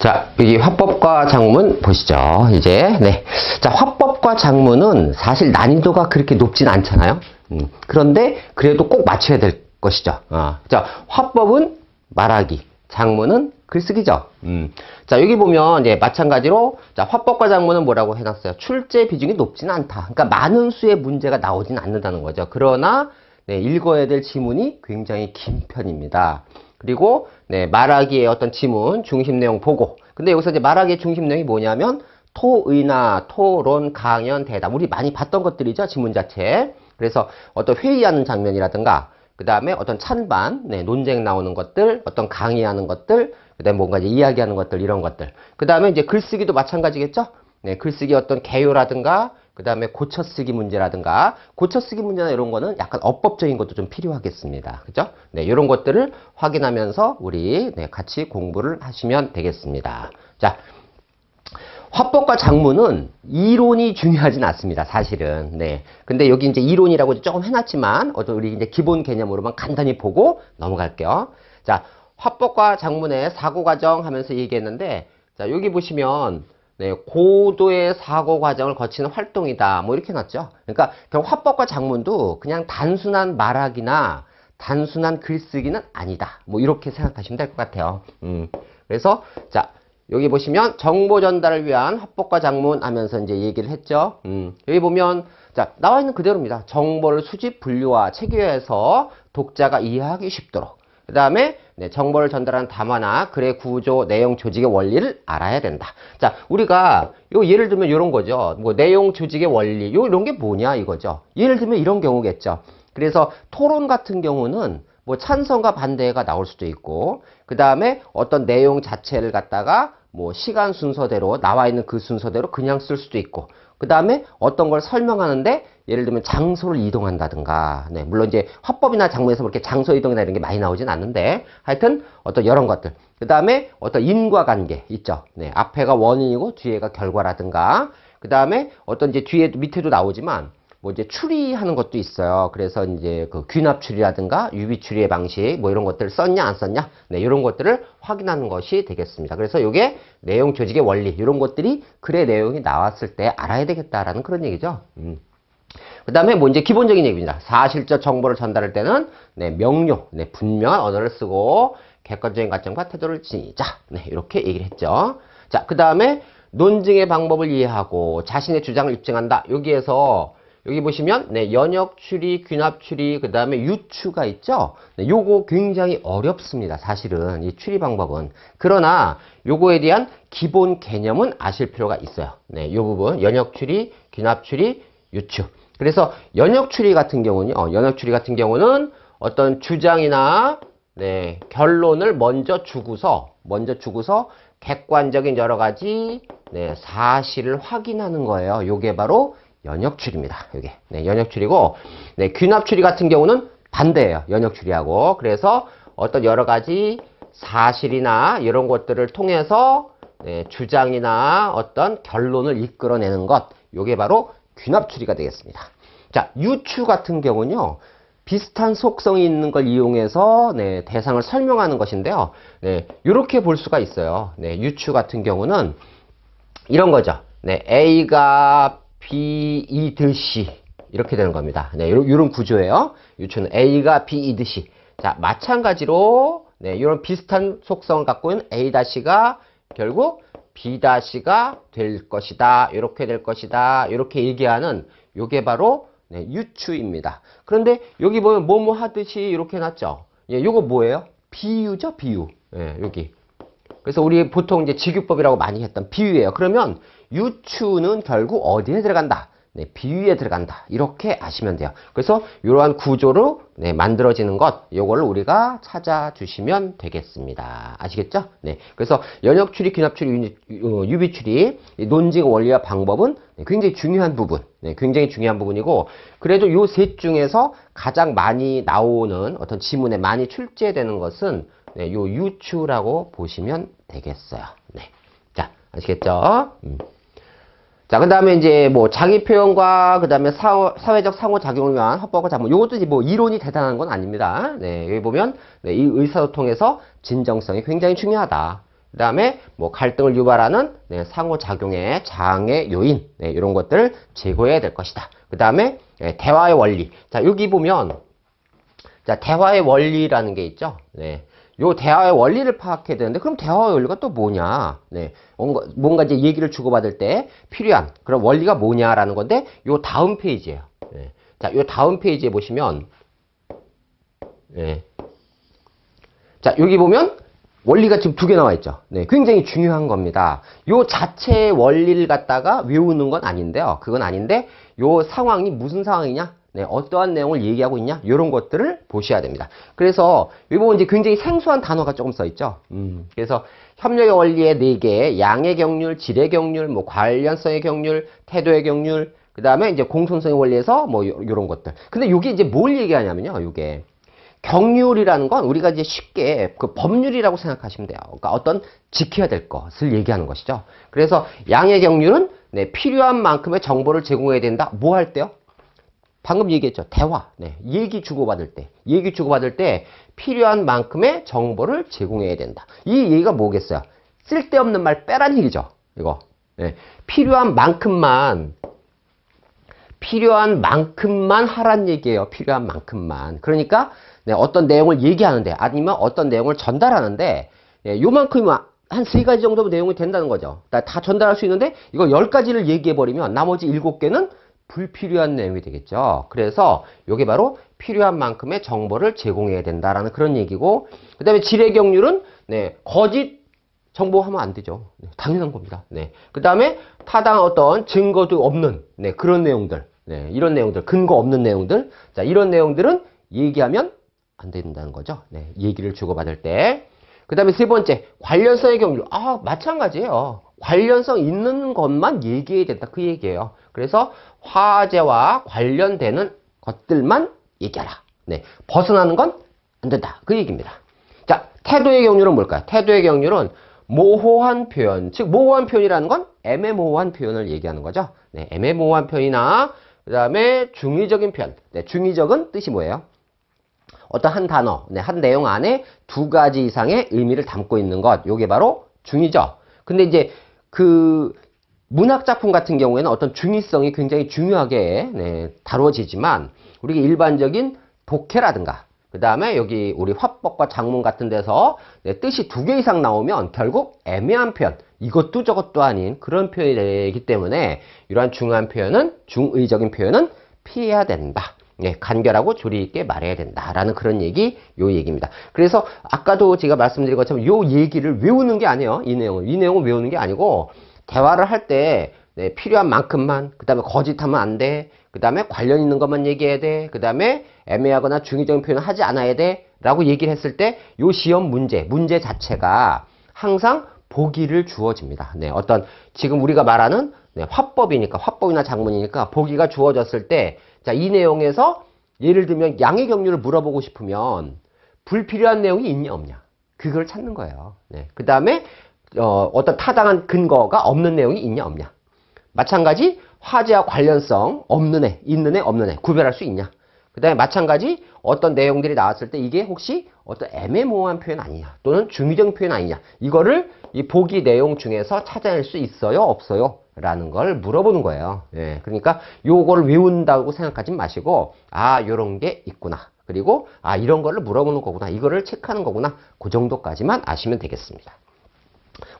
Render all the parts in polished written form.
자, 여기 화법과 작문 보시죠. 이제, 네. 자, 화법과 작문은 사실 난이도가 그렇게 높진 않잖아요. 그런데 그래도 꼭 맞춰야 될 것이죠. 자, 화법은 말하기, 작문은 글쓰기죠. 자, 여기 보면 이제 마찬가지로 자, 화법과 작문은 뭐라고 해놨어요? 출제 비중이 높지는 않다. 그러니까 많은 수의 문제가 나오진 않는다는 거죠. 그러나 네, 읽어야 될 지문이 굉장히 긴 편입니다. 그리고 네, 말하기의 어떤 지문, 중심 내용 보고. 근데 여기서 이제 말하기의 중심 내용이 뭐냐면 토의나 토론, 강연, 대답. 우리 많이 봤던 것들이죠. 지문 자체. 그래서 어떤 회의하는 장면이라든가 그 다음에 어떤 찬반, 네, 논쟁 나오는 것들, 어떤 강의하는 것들, 그 다음에 뭔가 이제 이야기하는 것들, 이런 것들. 그 다음에 이제 글쓰기도 마찬가지겠죠? 네, 글쓰기 어떤 개요라든가, 그 다음에 고쳐쓰기 문제라든가, 고쳐쓰기 문제나 이런 거는 약간 어법적인 것도 좀 필요하겠습니다. 그죠? 네, 이런 것들을 확인하면서 우리 네, 같이 공부를 하시면 되겠습니다. 자. 화법과 작문은 이론이 중요하진 않습니다. 사실은. 네. 근데 여기 이제 이론이라고 조금 해놨지만, 어떤 우리 이제 기본 개념으로만 간단히 보고 넘어갈게요. 자, 화법과 작문의 사고 과정 하면서 얘기했는데, 자, 여기 보시면, 네, 고도의 사고 과정을 거치는 활동이다. 뭐 이렇게 해놨죠. 그러니까, 화법과 작문도 그냥 단순한 말하기나 단순한 글쓰기는 아니다. 뭐 이렇게 생각하시면 될 것 같아요. 그래서, 자, 여기 보시면 정보 전달을 위한 화법과 작문 하면서 이제 얘기를 했죠. 여기 보면 자 나와 있는 그대로입니다. 정보를 수집, 분류와 체계화해서 독자가 이해하기 쉽도록. 그 다음에 네, 정보를 전달하는 담화나 글의 구조, 내용, 조직의 원리를 알아야 된다. 자 우리가 요 예를 들면 이런 거죠. 뭐 내용, 조직의 원리, 요 이런 게 뭐냐 이거죠. 예를 들면 이런 경우겠죠. 그래서 토론 같은 경우는 뭐 찬성과 반대가 나올 수도 있고, 그 다음에 어떤 내용 자체를 갖다가 뭐 시간 순서대로 나와 있는 그 순서대로 그냥 쓸 수도 있고, 그 다음에 어떤 걸 설명하는데 예를 들면 장소를 이동한다든가, 네, 물론 이제 화법이나 작문에서 그렇게 장소 이동이나 이런 게 많이 나오진 않는데 하여튼 어떤 이런 것들, 그 다음에 어떤 인과관계 있죠. 네, 앞에가 원인이고 뒤에가 결과라든가, 그 다음에 어떤 이제 뒤에 밑에도 나오지만 뭐 이제 추리하는 것도 있어요. 그래서 이제 그 귀납 추리라든가 유비 추리의 방식 뭐 이런 것들을 썼냐 안 썼냐, 네, 이런 것들을 확인하는 것이 되겠습니다. 그래서 이게 내용, 조직의 원리 이런 것들이 글의 내용이 나왔을 때 알아야 되겠다라는 그런 얘기죠. 그 다음에 뭐 이제 기본적인 얘기입니다. 사실적 정보를 전달할 때는 네, 명료, 네, 분명한 언어를 쓰고 객관적인 관점과 태도를 지니자. 네, 이렇게 얘기를 했죠. 자, 그 다음에 논증의 방법을 이해하고 자신의 주장을 입증한다. 여기에서 여기 보시면 네, 연역 추리, 귀납 추리, 그 다음에 유추가 있죠. 네, 요거 굉장히 어렵습니다. 사실은 이 추리 방법은. 그러나 요거에 대한 기본 개념은 아실 필요가 있어요. 네, 요 부분 연역 추리, 귀납 추리, 유추. 그래서 연역 추리 같은 경우는요. 연역 추리 같은 경우는 어떤 주장이나 네, 결론을 먼저 주고서 객관적인 여러 가지 네, 사실을 확인하는 거예요. 요게 바로 연역추리입니다. 이게 네, 연역추리고, 네, 귀납추리 같은 경우는 반대예요. 연역추리하고. 그래서 어떤 여러 가지 사실이나 이런 것들을 통해서 네, 주장이나 어떤 결론을 이끌어내는 것, 이게 바로 귀납추리가 되겠습니다. 자, 유추 같은 경우는요. 비슷한 속성이 있는 걸 이용해서 네, 대상을 설명하는 것인데요. 네, 이렇게 볼 수가 있어요. 네, 유추 같은 경우는 이런 거죠. 네, A가 B이듯이 이렇게 되는 겁니다. 네, 이런 구조예요. 유추는 A가 B이듯이. 자, 마찬가지로 네, 이런 비슷한 속성을 갖고 있는 A-가 결국 B-가 될 것이다. 이렇게 될 것이다. 이렇게 얘기하는 요게 바로 네, 유추입니다. 그런데 여기 보면 뭐뭐 하듯이 이렇게 해놨죠. 예, 요거 뭐예요? 비유죠, 비유. 예, 여기. 그래서 우리 보통 이제 직유법이라고 많이 했던 비유예요. 그러면 유추는 결국 어디에 들어간다? 네, 비유에 들어간다. 이렇게 아시면 돼요. 그래서 이러한 구조로 네, 만들어지는 것, 요거를 우리가 찾아주시면 되겠습니다. 아시겠죠? 네. 그래서 연역추리, 귀납추리, 유비추리, 논증 원리와 방법은 굉장히 중요한 부분, 네, 굉장히 중요한 부분이고, 그래도 요 셋 중에서 가장 많이 나오는 어떤 지문에 많이 출제되는 것은 네, 요 유추라고 보시면 되겠어요. 네. 자, 아시겠죠? 자, 그 다음에 이제 뭐 자기 표현과 그 다음에 사회적 상호작용을 위한 화법과 작문. 요것도 이제 뭐 이론이 대단한 건 아닙니다. 네, 여기 보면 네, 이 의사소통에서 진정성이 굉장히 중요하다. 그 다음에 뭐 갈등을 유발하는 네, 상호작용의 장애 요인 네, 이런 것들을 제거해야 될 것이다. 그 다음에 네, 대화의 원리. 자 여기 보면 자 대화의 원리라는 게 있죠. 네. 요 대화의 원리를 파악해야 되는데 그럼 대화의 원리가 또 뭐냐? 네. 뭔가 이제 얘기를 주고받을 때 필요한 그런 원리가 뭐냐라는 건데 요 다음 페이지예요. 네. 자, 요 다음 페이지에 보시면 네. 자, 여기 보면 원리가 지금 2개 나와 있죠. 네. 굉장히 중요한 겁니다. 요 자체의 원리를 갖다가 외우는 건 아닌데요. 그건 아닌데 요 상황이 무슨 상황이냐? 네, 어떠한 내용을 얘기하고 있냐? 이런 것들을 보셔야 됩니다. 그래서 이 부분 이제 굉장히 생소한 단어가 조금 써 있죠. 그래서 협력의 원리의 4개, 양의 경률, 질의 경률, 뭐 관련성의 경률, 태도의 경률, 그 다음에 이제 공손성의 원리에서 뭐 이런 것들. 근데 이게 이제 뭘 얘기하냐면요, 이게 경률이라는 건 우리가 이제 쉽게 그 법률이라고 생각하시면 돼요. 그러니까 어떤 지켜야 될 것을 얘기하는 것이죠. 그래서 양의 경률은 네, 필요한 만큼의 정보를 제공해야 된다. 뭐 할 때요? 방금 얘기했죠. 대화. 네. 얘기 주고받을 때 필요한 만큼의 정보를 제공해야 된다. 이 얘기가 뭐겠어요? 쓸데없는 말 빼란 얘기죠. 이거. 네. 필요한 만큼만 하란 얘기예요. 필요한 만큼만. 그러니까 네, 어떤 내용을 얘기하는데 아니면 어떤 내용을 전달하는데 네, 요만큼만 한 3가지 정도 내용이 된다는 거죠. 다 전달할 수 있는데 이거 10가지를 얘기해버리면 나머지 7개는 불필요한 내용이 되겠죠. 그래서 이게 바로 필요한 만큼의 정보를 제공해야 된다라는 그런 얘기고, 그 다음에 질의 경률은 네, 거짓 정보하면 안 되죠. 네, 당연한 겁니다. 네. 그 다음에 타당한 어떤 증거도 없는 네, 그런 내용들, 네, 이런 내용들, 근거 없는 내용들, 자 이런 내용들은 얘기하면 안 된다는 거죠. 네, 얘기를 주고받을 때. 그 다음에 3번째, 관련성의 경률. 마찬가지예요. 관련성 있는 것만 얘기해야 된다. 그 얘기예요. 그래서 화제와 관련되는 것들만 얘기하라. 네. 벗어나는 건 안 된다. 그 얘기입니다. 자, 태도의 경률은 뭘까요? 태도의 경률은 모호한 표현. 즉, 모호한 표현이라는 건 애매모호한 표현을 얘기하는 거죠. 네. 애매모호한 표현이나, 그 다음에 중의적인 표현. 네. 중의적은 뜻이 뭐예요? 어떤 한 단어, 네, 한 내용 안에 2가지 이상의 의미를 담고 있는 것. 요게 바로 중의죠. 근데 이제 그 문학작품 같은 경우에는 어떤 중의성이 굉장히 중요하게 네, 다루어지지만 우리가 일반적인 독해라든가 그 다음에 여기 우리 화법과 작문 같은 데서 네, 뜻이 2개 이상 나오면 결국 애매한 표현, 이것도 저것도 아닌 그런 표현이 되기 때문에 이러한 중요한 표현은, 중의적인 표현은 피해야 된다. 네, 간결하고 조리 있게 말해야 된다라는 그런 얘기, 요 얘기입니다. 그래서 아까도 제가 말씀드린 것처럼 요 얘기를 외우는 게 아니에요. 이 내용을 외우는 게 아니고 대화를 할 때 네, 필요한 만큼만, 그 다음에 거짓하면 안 돼, 그 다음에 관련 있는 것만 얘기해야 돼, 그 다음에 애매하거나 중의적인 표현을 하지 않아야 돼 라고 얘기를 했을 때 요 시험 문제 자체가 항상 보기를 주어집니다. 네, 어떤 지금 우리가 말하는 네, 화법이나 작문이니까 보기가 주어졌을 때 자, 이 내용에서 예를 들면 양의 경률을 물어보고 싶으면 불필요한 내용이 있냐 없냐 그걸 찾는 거예요. 네. 그 다음에 어떤 타당한 근거가 없는 내용이 있냐 없냐. 마찬가지 화제와 관련성 없는 애, 있는 애, 없는 애 구별할 수 있냐. 그 다음에 마찬가지 어떤 내용들이 나왔을 때 이게 혹시 어떤 애매모호한 표현 아니냐 또는 중의적인 표현 아니냐 이거를 이 보기 내용 중에서 찾아낼 수 있어요 없어요 라는 걸 물어보는 거예요. 예, 그러니까 요거를 외운다고 생각하지 마시고 요런 게 있구나 그리고 이런 거를 물어보는 거구나 이거를 체크하는 거구나 그 정도까지만 아시면 되겠습니다.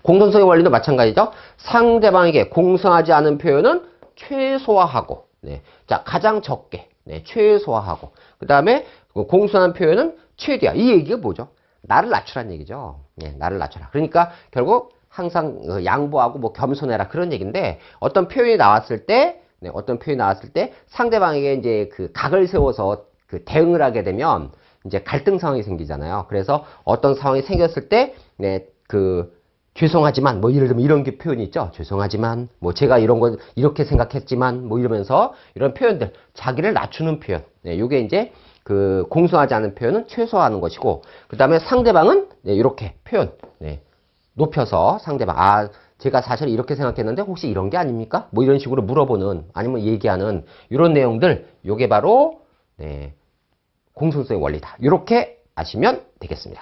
공손성의 원리도 마찬가지죠. 상대방에게 공손하지 않은 표현은 최소화하고 네, 자 가장 적게 네, 최소화하고 그 다음에 공손한 표현은 최대화. 이 얘기가 뭐죠? 나를 낮추라는 얘기죠. 네, 나를 낮춰라. 그러니까 결국 항상 양보하고 뭐 겸손해라 그런 얘기인데 어떤 표현이 나왔을 때 상대방에게 이제 그 각을 세워서 그 대응을 하게 되면 이제 갈등 상황이 생기잖아요. 그래서 어떤 상황이 생겼을 때 네, 죄송하지만 뭐 예를 들면 이런 게 표현이 있죠. 죄송하지만 뭐 제가 이런 거 이렇게 생각했지만 뭐 이러면서 이런 표현들 자기를 낮추는 표현. 네, 요게 이제 그 공손하지 않은 표현은 최소화하는 것이고 그다음에 상대방은 네, 이렇게 표현. 네. 높여서 상대방 제가 사실 이렇게 생각했는데 혹시 이런 게 아닙니까? 뭐 이런 식으로 물어보는 아니면 얘기하는 이런 내용들 요게 바로 네, 공손성의 원리다. 이렇게 아시면 되겠습니다.